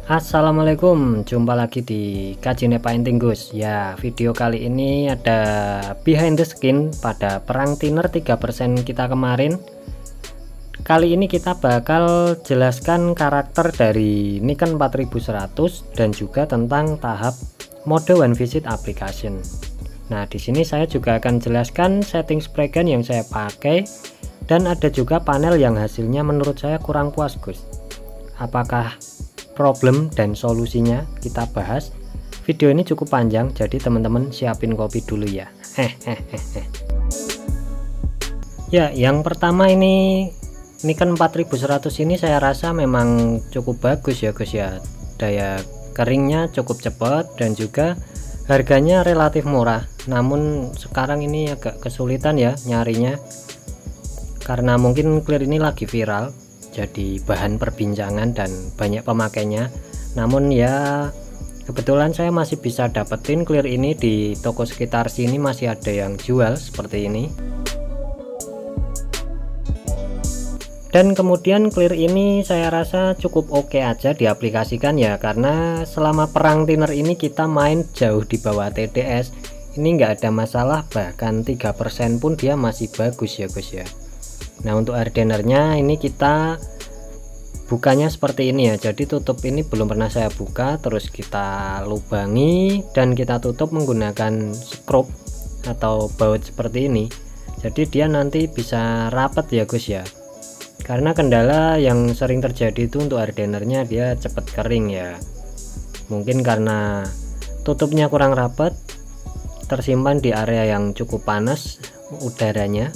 Assalamualaikum, jumpa lagi di Kajine Painting Gus. Ya, video kali ini ada behind the skin pada perang thinner 3% kita kemarin. Kali ini kita bakal jelaskan karakter dari Nikon 4100 dan juga tentang tahap mode one visit application. Nah, di sini saya juga akan jelaskan setting spray gun yang saya pakai, dan ada juga panel yang hasilnya menurut saya kurang puas, Gus. Apakah problem dan solusinya kita bahas. Video ini cukup panjang, jadi teman-teman siapin kopi dulu ya. Ya, yang pertama ini Nikon 4100 ini saya rasa memang cukup bagus ya Gus ya. Daya keringnya cukup cepat dan juga harganya relatif murah. Namun sekarang ini agak kesulitan ya nyarinya, karena mungkin clear ini lagi viral, jadi bahan perbincangan dan banyak pemakainya. Namun ya kebetulan saya masih bisa dapetin clear ini di toko sekitar sini, masih ada yang jual seperti ini. Dan kemudian clear ini saya rasa cukup oke aja diaplikasikan ya, karena selama perang thinner ini kita main jauh di bawah TDS ini nggak ada masalah, bahkan 3% pun dia masih bagus ya Gus ya. Nah, untuk hardenernya ini kita bukanya seperti ini ya, jadi tutup ini belum pernah saya buka, terus kita lubangi dan kita tutup menggunakan skrup atau baut seperti ini, jadi dia nanti bisa rapat ya Gus ya. Karena kendala yang sering terjadi itu untuk hardenernya dia cepat kering ya, mungkin karena tutupnya kurang rapat, tersimpan di area yang cukup panas udaranya.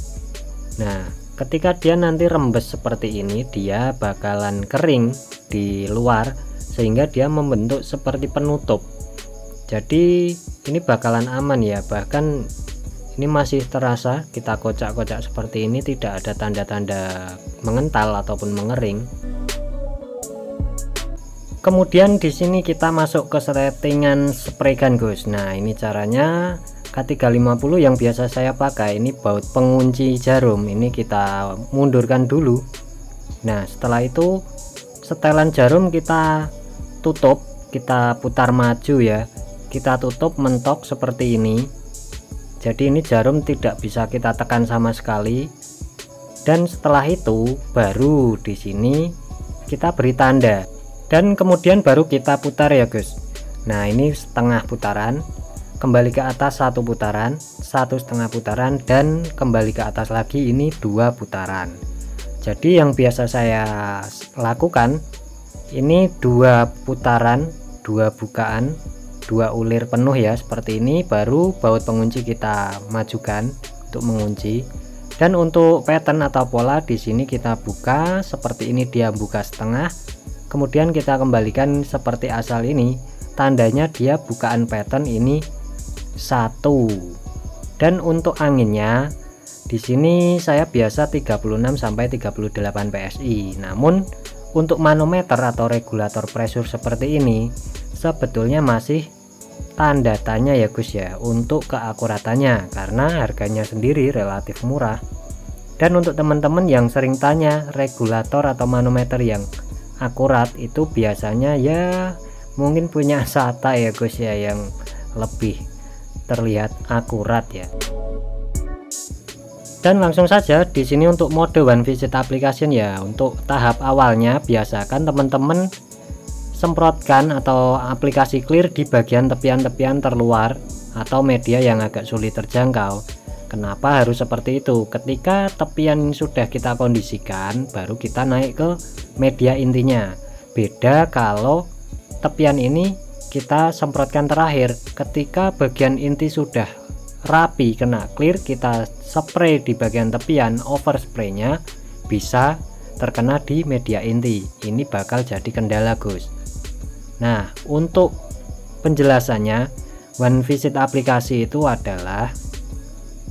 Nah, ketika dia nanti rembes seperti ini, dia bakalan kering di luar sehingga dia membentuk seperti penutup. Jadi ini bakalan aman ya, bahkan ini masih terasa kita kocak-kocak seperti ini, tidak ada tanda-tanda mengental ataupun mengering. Kemudian di sini kita masuk ke settingan spray gun Gus. Nah, ini caranya. K350 yang biasa saya pakai ini baut pengunci jarum, ini kita mundurkan dulu. Nah, setelah itu setelan jarum kita tutup, kita putar maju ya, kita tutup mentok seperti ini. Jadi ini jarum tidak bisa kita tekan sama sekali. Dan setelah itu baru di sini kita beri tanda, dan kemudian baru kita putar ya Gus. Nah, ini setengah putaran, kembali ke atas 1 putaran, 1,5 putaran, dan kembali ke atas lagi, ini 2 putaran. Jadi yang biasa saya lakukan ini 2 putaran, 2 bukaan, 2 ulir penuh ya seperti ini, baru baut pengunci kita majukan untuk mengunci. Dan untuk pattern atau pola di sini kita buka seperti ini, dia buka setengah, kemudian kita kembalikan seperti asal ini, tandanya dia bukaan pattern ini 1. Dan untuk anginnya di sini saya biasa 36 sampai 38 PSI. Namun untuk manometer atau regulator pressure seperti ini sebetulnya masih tanda tanya ya Gus ya untuk keakuratannya, karena harganya sendiri relatif murah. Dan untuk teman-teman yang sering tanya regulator atau manometer yang akurat itu biasanya ya mungkin punya SATA ya Gus ya, yang lebih terlihat akurat ya. Dan langsung saja di sini untuk mode one visit application ya, untuk tahap awalnya biasakan teman-teman semprotkan atau aplikasi clear di bagian tepian-tepian terluar atau media yang agak sulit terjangkau. Kenapa harus seperti itu? Ketika tepian sudah kita kondisikan, baru kita naik ke media intinya. Beda kalau tepian ini kita semprotkan terakhir. Ketika bagian inti sudah rapi kena clear, kita spray di bagian tepian, overspraynya bisa terkena di media inti. Ini bakal jadi kendala Gus. Nah, untuk penjelasannya, one visit aplikasi itu adalah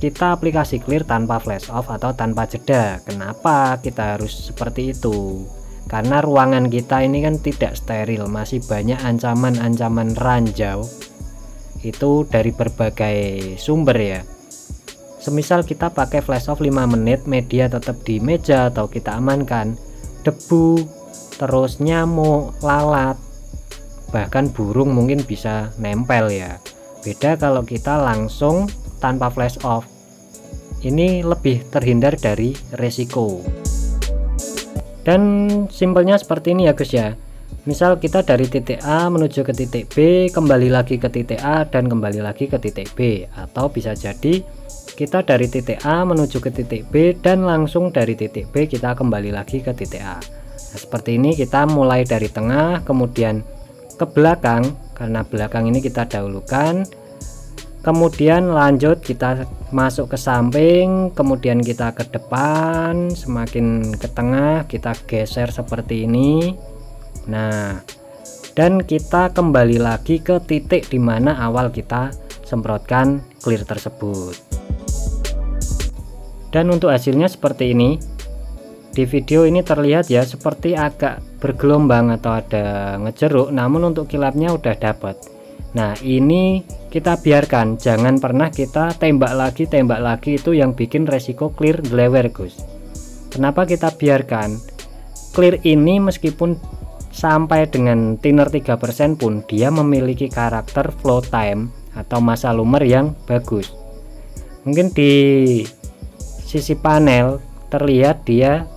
kita aplikasi clear tanpa flash off atau tanpa jeda. Kenapa kita harus seperti itu? Karena ruangan kita ini kan tidak steril, masih banyak ancaman-ancaman ranjau itu dari berbagai sumber ya. Semisal kita pakai flash off 5 menit, media tetap di meja atau kita amankan, debu, terus nyamuk, lalat, bahkan burung mungkin bisa nempel ya. Beda kalau kita langsung tanpa flash off, ini lebih terhindar dari resiko. Dan simpelnya seperti ini ya guys ya. Misal kita dari titik A menuju ke titik B, kembali lagi ke titik A dan kembali lagi ke titik B, atau bisa jadi kita dari titik A menuju ke titik B dan langsung dari titik B kita kembali lagi ke titik A. Nah, seperti ini kita mulai dari tengah kemudian ke belakang, karena belakang ini kita dahulukan, kemudian lanjut kita masuk ke samping, kemudian kita ke depan, semakin ke tengah kita geser seperti ini. Nah, dan kita kembali lagi ke titik dimana awal kita semprotkan clear tersebut. Dan untuk hasilnya seperti ini. Di video ini terlihat ya seperti agak bergelombang atau ada ngejeruk, namun untuk kilapnya udah dapat. Nah, ini kita biarkan, jangan pernah kita tembak lagi itu yang bikin resiko clear delewer Gus. Kenapa kita biarkan? Clear ini meskipun sampai dengan thinner 3% pun dia memiliki karakter flow time atau masa lumer yang bagus. Mungkin di sisi panel terlihat dia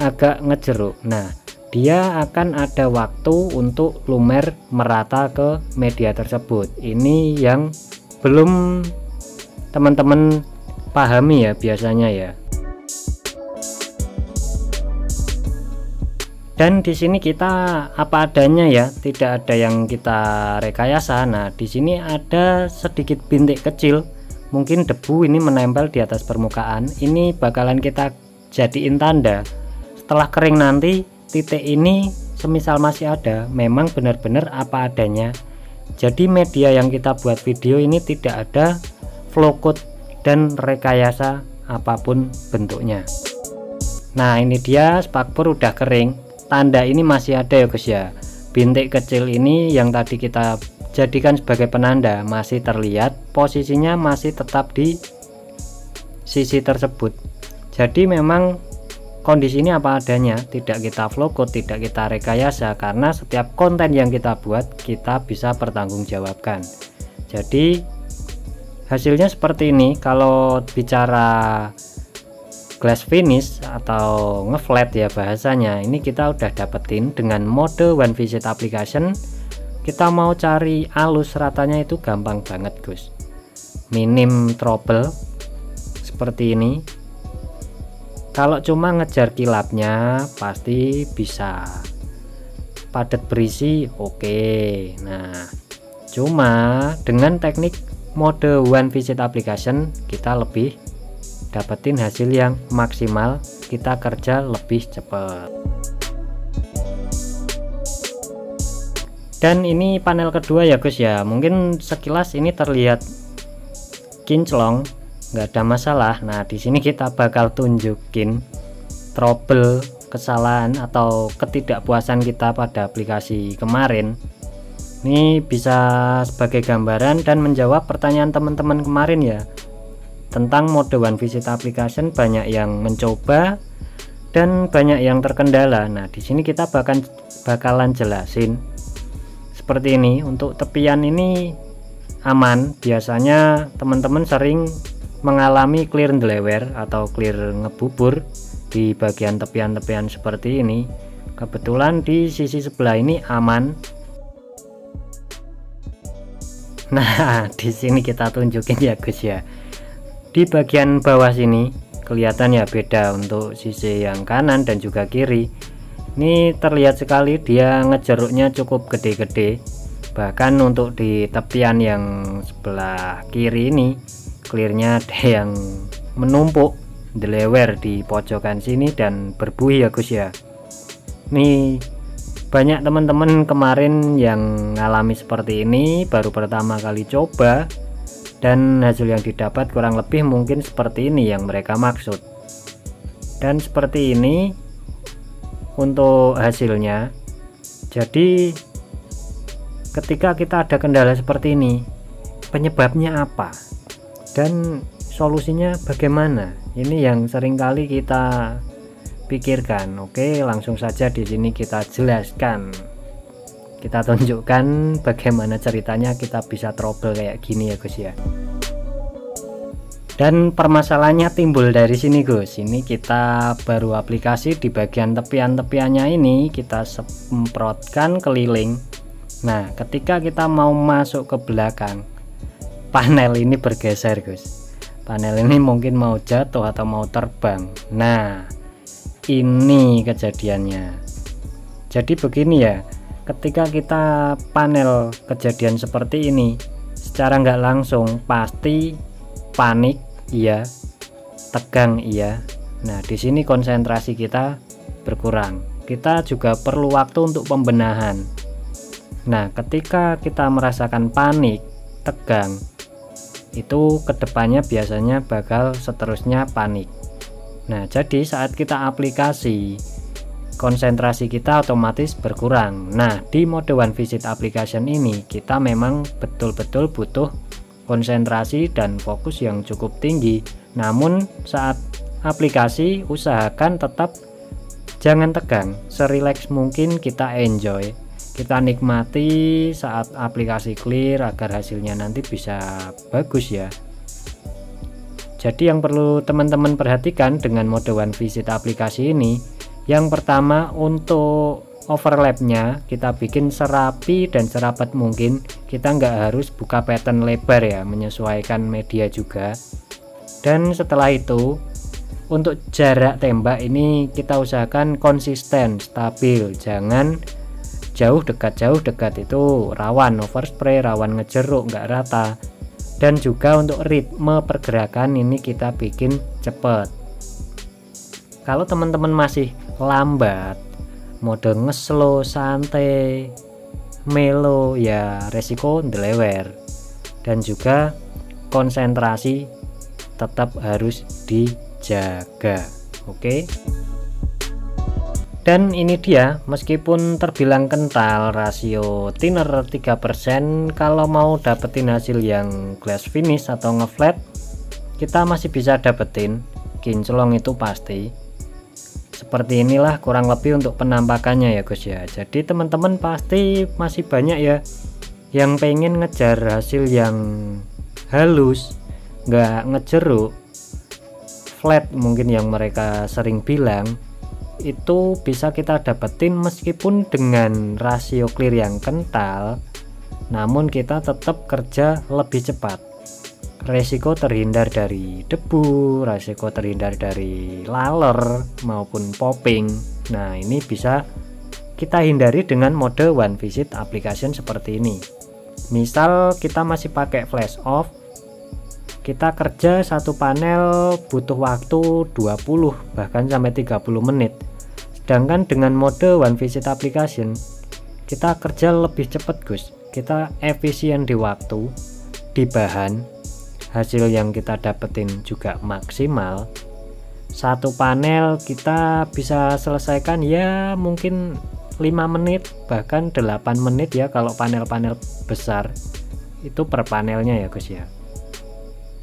agak ngejeruk. Nah, dia akan ada waktu untuk lumer merata ke media tersebut. Ini yang belum teman-teman pahami ya biasanya ya. Dan di sini kita apa adanya ya, tidak ada yang kita rekayasa. Nah, di sini ada sedikit bintik kecil, mungkin debu ini menempel di atas permukaan. Ini bakalan kita jadiin tanda. Setelah kering nanti titik ini semisal masih ada, memang benar-benar apa adanya. Jadi media yang kita buat video ini tidak ada flow code dan rekayasa apapun bentuknya. Nah, ini dia spakbor udah kering, tanda ini masih ada ya guys ya. Bintik kecil ini yang tadi kita jadikan sebagai penanda masih terlihat, posisinya masih tetap di sisi tersebut. Jadi memang kondisi ini apa adanya, tidak kita flow code, tidak kita rekayasa, karena setiap konten yang kita buat kita bisa pertanggungjawabkan. Jadi hasilnya seperti ini. Kalau bicara glass finish atau ngeflat ya bahasanya, ini kita udah dapetin dengan mode one visit application. Kita mau cari halus ratanya itu gampang banget Gus, minim trouble seperti ini. Kalau cuma ngejar kilapnya pasti bisa padat berisi oke. Nah, cuma dengan teknik mode one visit application kita lebih dapetin hasil yang maksimal, kita kerja lebih cepat. Dan ini panel kedua ya Gus ya, mungkin sekilas ini terlihat kinclong, nggak ada masalah. Nah, di sini kita bakal tunjukin trouble, kesalahan atau ketidakpuasan kita pada aplikasi kemarin. Ini bisa sebagai gambaran dan menjawab pertanyaan teman-teman kemarin ya tentang mode one visit application. Banyak yang mencoba dan banyak yang terkendala. Nah, di sini kita bakalan jelasin seperti ini. Untuk tepian ini aman, biasanya teman-teman sering mengalami clear delewer atau clear ngebubur di bagian tepian-tepian seperti ini. Kebetulan di sisi sebelah ini aman. Nah, di sini kita tunjukin ya Gus ya. Di bagian bawah sini kelihatan ya beda untuk sisi yang kanan dan juga kiri. Ini terlihat sekali dia ngejeruknya cukup gede-gede. Bahkan untuk di tepian yang sebelah kiri ini clearnya ada yang menumpuk delewer di pojokan sini dan berbuih ya Gus ya. Nih banyak teman-teman kemarin yang ngalami seperti ini, baru pertama kali coba dan hasil yang didapat kurang lebih mungkin seperti ini yang mereka maksud. Dan seperti ini untuk hasilnya. Jadi ketika kita ada kendala seperti ini, penyebabnya apa dan solusinya bagaimana, ini yang seringkali kita pikirkan. Oke, langsung saja di sini kita jelaskan, kita tunjukkan bagaimana ceritanya kita bisa trouble kayak gini ya guys ya. Dan permasalahannya timbul dari sini Gus. Ini kita baru aplikasi di bagian tepian-tepiannya ini kita semprotkan keliling. Nah, ketika kita mau masuk ke belakang, panel ini bergeser Gus. Panel ini mungkin mau jatuh atau mau terbang. Nah, ini kejadiannya. Jadi begini ya, ketika kita panel kejadian seperti ini, secara nggak langsung pasti panik iya, tegang iya. Nah, di sini konsentrasi kita berkurang. Kita juga perlu waktu untuk pembenahan. Nah, ketika kita merasakan panik, tegang, itu kedepannya biasanya bakal seterusnya panik. Nah, jadi saat kita aplikasi, konsentrasi kita otomatis berkurang. Nah, di mode One Visit Application ini kita memang betul-betul butuh konsentrasi dan fokus yang cukup tinggi. Namun saat aplikasi usahakan tetap jangan tegang, serileks mungkin kita enjoy, kita nikmati saat aplikasi clear agar hasilnya nanti bisa bagus ya. Jadi yang perlu teman-teman perhatikan dengan mode One Visit aplikasi ini, yang pertama untuk overlapnya kita bikin serapi dan serapat mungkin. Kita nggak harus buka pattern lebar ya, menyesuaikan media juga. Dan setelah itu untuk jarak tembak ini kita usahakan konsisten, stabil, jangan jauh dekat itu rawan overspray, rawan ngejeruk, nggak rata. Dan juga untuk ritme pergerakan ini kita bikin cepat. Kalau teman-teman masih lambat, mode ngeslow, santai, melo, ya resiko ndelewer. Dan juga konsentrasi tetap harus dijaga. Oke. Dan ini dia, meskipun terbilang kental, rasio thinner 3%, kalau mau dapetin hasil yang glass finish atau ngeflat, kita masih bisa dapetin, kinclong itu pasti. Seperti inilah kurang lebih untuk penampakannya ya guys ya. Jadi teman-teman pasti masih banyak ya yang pengen ngejar hasil yang halus, nggak ngejeruk, flat mungkin yang mereka sering bilang. Itu bisa kita dapetin meskipun dengan rasio clear yang kental, namun kita tetap kerja lebih cepat. Resiko terhindar dari debu, resiko terhindar dari laler maupun popping. Nah, ini bisa kita hindari dengan mode One Visit Application seperti ini. Misal kita masih pakai flash off, kita kerja satu panel butuh waktu 20 bahkan sampai 30 menit. Sedangkan dengan mode One Visit Application kita kerja lebih cepat Gus. Kita efisien di waktu, di bahan, hasil yang kita dapetin juga maksimal. Satu panel kita bisa selesaikan ya mungkin 5 menit bahkan 8 menit ya kalau panel-panel besar. Itu per panelnya ya Gus ya.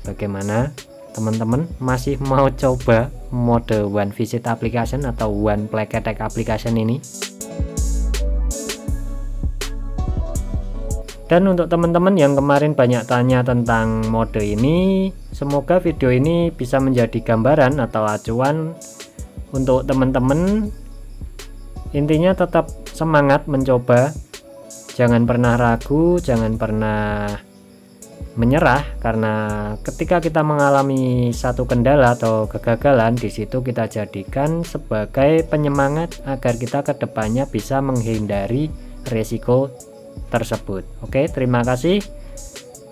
Bagaimana teman-teman, masih mau coba mode One Visit Application atau One Plug Attack Application ini? Dan untuk teman-teman yang kemarin banyak tanya tentang mode ini, semoga video ini bisa menjadi gambaran atau acuan untuk teman-teman. Intinya tetap semangat mencoba, jangan pernah ragu, jangan pernah menyerah, karena ketika kita mengalami satu kendala atau kegagalan, di situ kita jadikan sebagai penyemangat agar kita kedepannya bisa menghindari resiko tersebut. Oke, terima kasih.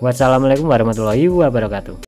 Wassalamualaikum warahmatullahi wabarakatuh.